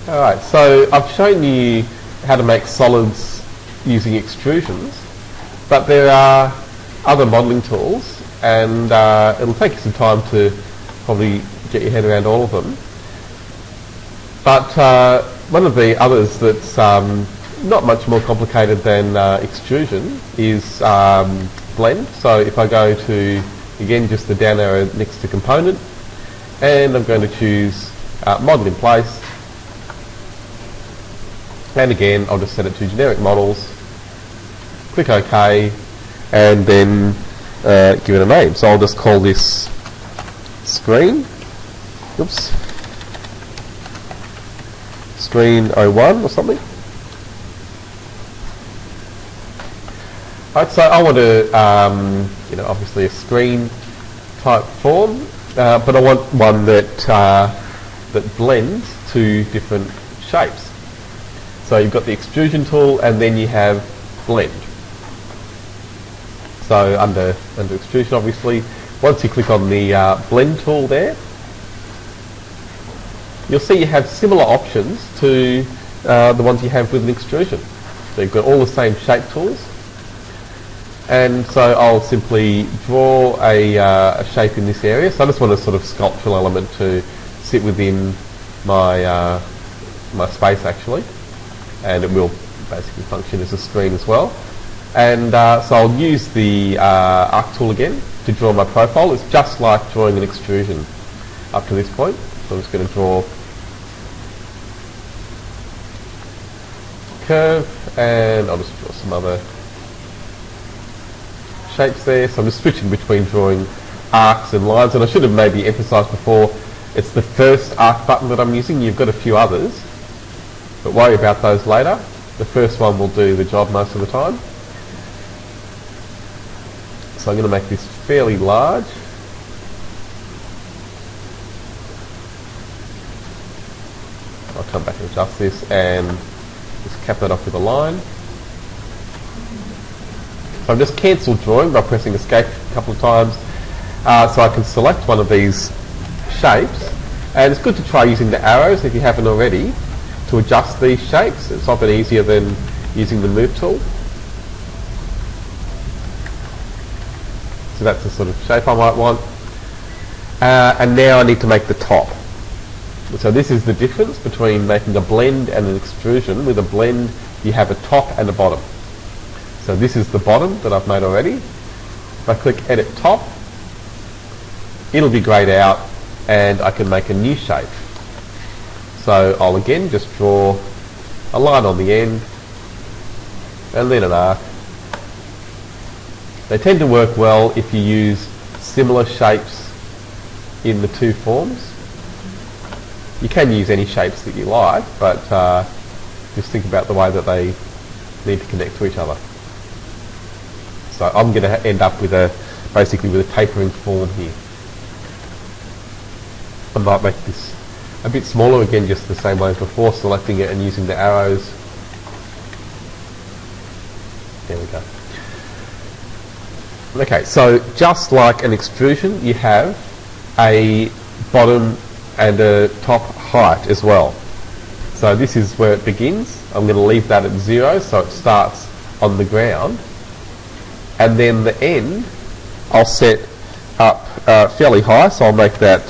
Alright, so I've shown you how to make solids using extrusions, but there are other modelling tools, and it'll take you some time to probably get your head around all of them. But one of the others that's not much more complicated than extrusion is blend. So if I go to, again, just the down arrow next to component, and I'm going to choose model in place, and again I'll just set it to generic models, click OK, and then give it a name. So I'll just call this screen, oops, screen 01 or something. Right, so I want to, obviously a screen type form, but I want one that that blends two different shapes. So you've got the extrusion tool, and then you have blend. So under extrusion, obviously, once you click on the blend tool there, you'll see you have similar options to the ones you have with an extrusion. So you've got all the same shape tools. And so I'll simply draw a shape in this area. So I just want a sort of sculptural element to sit within my my space actually, and it will basically function as a screen as well. And so I'll use the arc tool again to draw my profile. It's just like drawing an extrusion up to this point. So I'm just going to draw curve, and I'll just draw some other shapes there. So I'm just switching between drawing arcs and lines, and I should have maybe emphasised before, it's the first arc button that I'm using. You've got a few others, but worry about those later. The first one will do the job most of the time. So I'm going to make this fairly large. I'll come back and adjust this and just cap that off with a line. So I've just cancelled drawing by pressing escape a couple of times, so I can select one of these shapes, and it's good to try using the arrows if you haven't already to adjust these shapes. It's often easier than using the move tool. So that's the sort of shape I might want, and now I need to make the top. So this is the difference between making a blend and an extrusion. With a blend you have a top and a bottom. So this is the bottom that I've made already. If I click edit top, it'll be greyed out and I can make a new shape. So I'll again just draw a line on the end and then an arc. They tend to work well if you use similar shapes in the two forms. You can use any shapes that you like, but just think about the way that they need to connect to each other. So I'm going to end up with basically with a tapering form here. I might make this a bit smaller, again just the same way as before, selecting it and using the arrows. There we go. Okay, so just like an extrusion, you have a bottom and a top height as well. So this is where it begins. I'm going to leave that at 0, so it starts on the ground. And then the end, I'll set up fairly high, so I'll make that,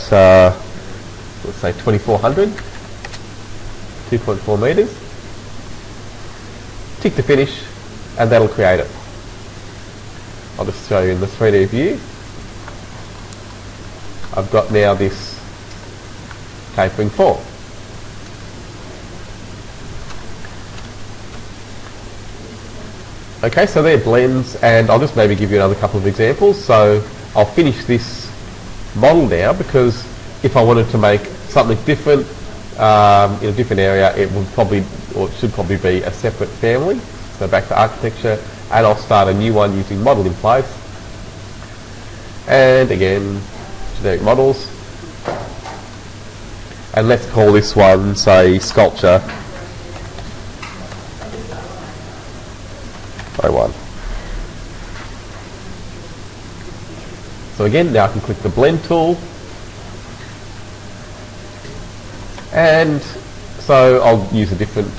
let's say 2400, 2.4 metres. Tick to finish, and that'll create it. I'll just show you in the 3D view. I've got now this tapering form. Okay, so they're blends, and I'll just maybe give you another couple of examples. So I'll finish this model now, because if I wanted to make something different in a different area, it would probably, or it should probably be a separate family. So back to architecture, and I'll start a new one using model in place. And again, generic models. And let's call this one, say, sculpture 01. So again, now I can click the blend tool and So I'll use a different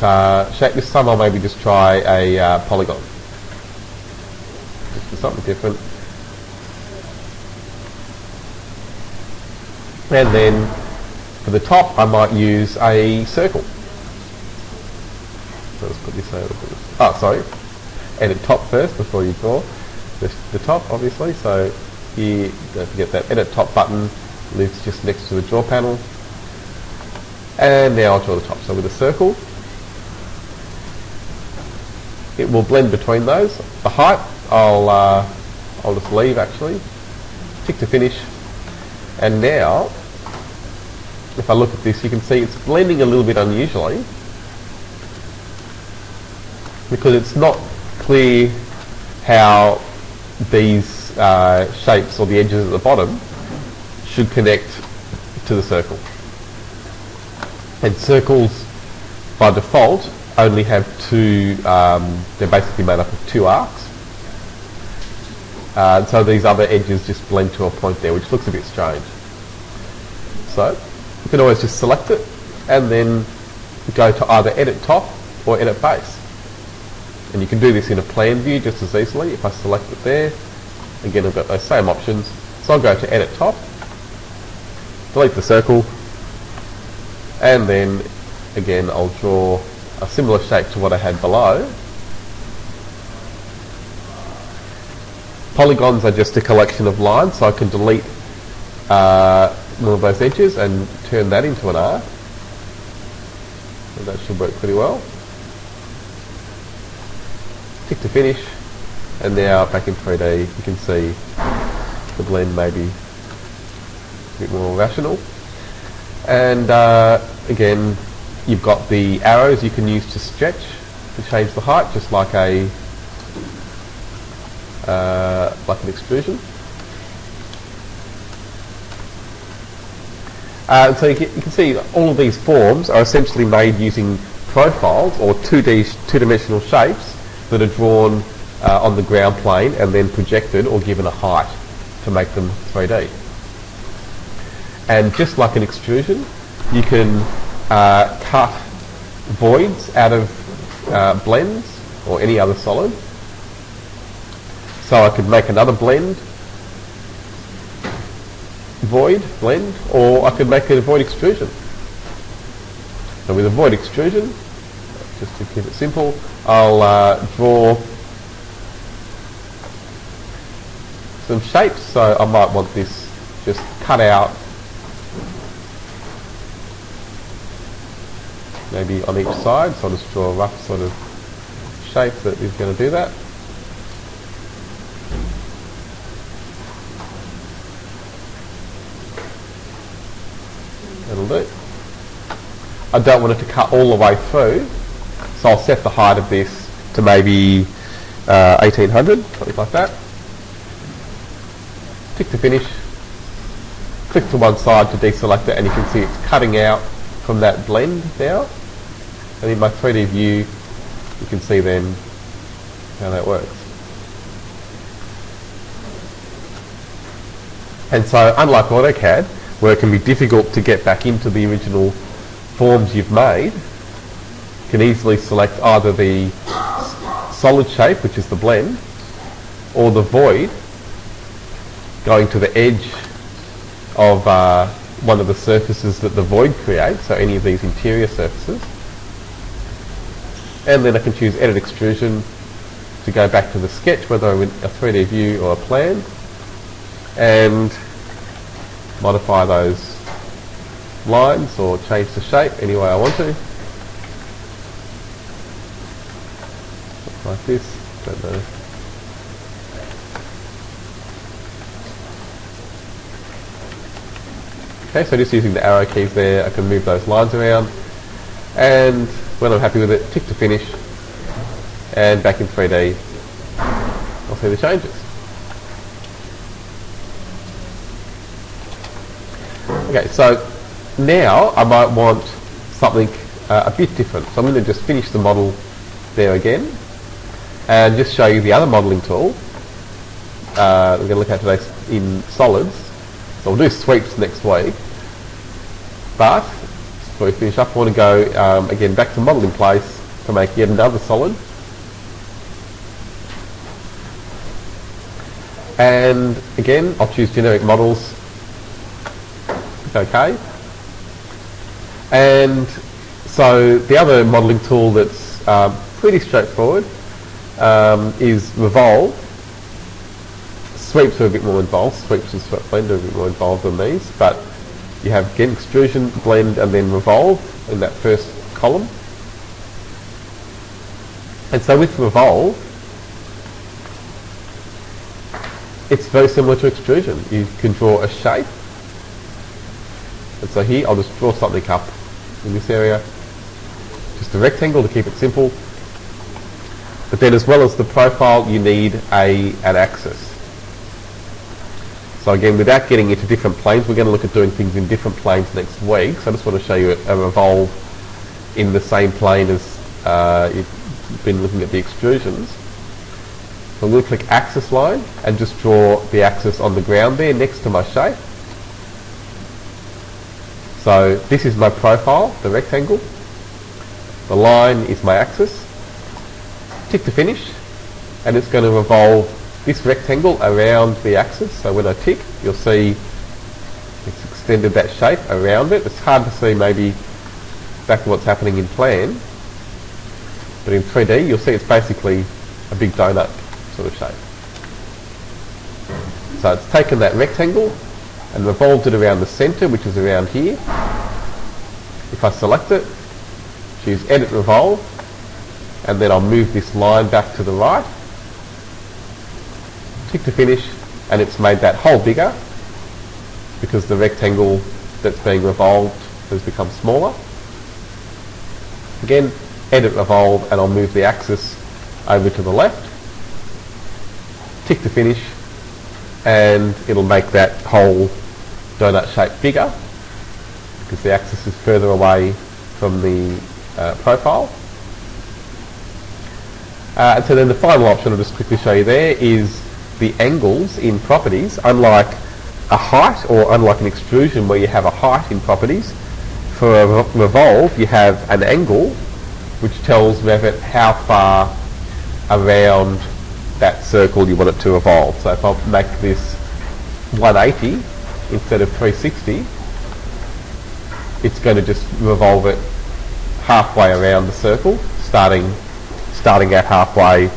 shape. This time I'll maybe just try a polygon. Just for something different. And then for the top I might use a circle. So let's put this over. Oh, sorry. Edit top first before you draw the top, obviously. So here, don't forget that edit top button lives just next to the draw panel. And now I'll draw the top. So with a circle, it will blend between those. The height, I'll just leave actually. Tick to finish. And now, if I look at this, you can see it's blending a little bit unusually because it's not clear how these shapes or the edges at the bottom should connect to the circle. And circles by default only have two, they're basically made up of two arcs. So these other edges just blend to a point there, which looks a bit strange. So you can always just select it and then go to either edit top or edit base. And you can do this in a plan view just as easily. If I select it there, again I've got those same options. So I'll go to edit top, delete the circle, and then again I'll draw a similar shape to what I had below. Polygons are just a collection of lines, so I can delete one of those edges and turn that into an arc. And that should work pretty well. Tick to finish, and now back in 3D you can see the blend maybe a bit more rational. And again, you've got the arrows you can use to stretch to change the height, just like an extrusion. So you can see all of these forms are essentially made using profiles or 2-dimensional shapes that are drawn on the ground plane and then projected or given a height to make them 3D. And just like an extrusion, you can cut voids out of blends or any other solid. So I could make another blend, void, blend, or I could make it a void extrusion. So with a void extrusion, just to keep it simple, I'll draw some shapes. So I might want this just cut out maybe on each side, so I'll just draw a rough sort of shape that is going to do that. That'll do. I don't want it to cut all the way through, so I'll set the height of this to maybe 1800, something like that. Tick to finish. Click to one side to deselect it, and you can see it's cutting out from that blend now. And in my 3D view, you can see then how that works. And so, unlike AutoCAD, where it can be difficult to get back into the original forms you've made, you can easily select either the solid shape, which is the blend, or the void, going to the edge of one of the surfaces that the void creates, so any of these interior surfaces. And then I can choose Edit Extrusion to go back to the sketch, whether I'm in a 3D view or a plan, and modify those lines or change the shape any way I want to. Like this, don't know. Okay, so just using the arrow keys there, I can move those lines around, and when I'm happy with it, tick to finish, and back in 3D, I'll see the changes. Okay, so now I might want something a bit different. So I'm going to just finish the model there again, and just show you the other modelling tool. We're going to look at today in solids. So we'll do sweeps next week, but before we finish up, I want to go again back to model in place to make yet another solid. And again, I'll choose generic models. Okay. And so the other modelling tool that's pretty straightforward is Revolve. Sweeps are a bit more involved. Sweeps and sweep blend are a bit more involved than these, but you have again extrusion, blend, and then revolve in that first column. And so with Revolve, it's very similar to extrusion. You can draw a shape. And so here I'll just draw something up in this area. Just a rectangle to keep it simple. But then as well as the profile, you need an axis. So again, without getting into different planes, we're going to look at doing things in different planes next week. So I just want to show you a Revolve in the same plane as you've been looking at the extrusions. So I'm going to click axis line and just draw the axis on the ground there next to my shape. So this is my profile, the rectangle. The line is my axis. Tick to finish, and it's going to revolve this rectangle around the axis. So when I tick, you'll see it's extended that shape around it. It's hard to see maybe exactly what's happening in plan, but in 3D you'll see it's basically a big donut sort of shape. So it's taken that rectangle and revolved it around the centre, which is around here. If I select it, choose Edit Revolve, and then I'll move this line back to the right. Tick to finish, and it's made that hole bigger because the rectangle that's being revolved has become smaller. Again, Edit Revolve, and I'll move the axis over to the left. Tick to finish, and it'll make that whole donut shape bigger because the axis is further away from the profile. So then the final option I'll just quickly show you there is the angles in properties. Unlike a height, or unlike an extrusion where you have a height in properties, for a revolve you have an angle which tells Revit how far around that circle you want it to revolve. So if I make this 180 instead of 360, it's going to just revolve it halfway around the circle, starting at halfway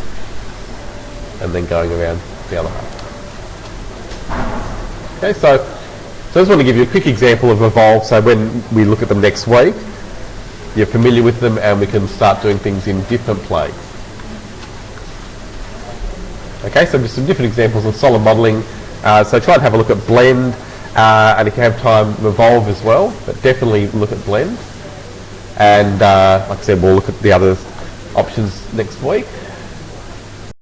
and then going around the other half. Okay, so I just want to give you a quick example of Revolve, so when we look at them next week, you're familiar with them and we can start doing things in different planes. Okay, so just some different examples of solid modelling. So try and have a look at blend, and if you have time, Revolve as well, but definitely look at blend. And like I said, we'll look at the other options next week.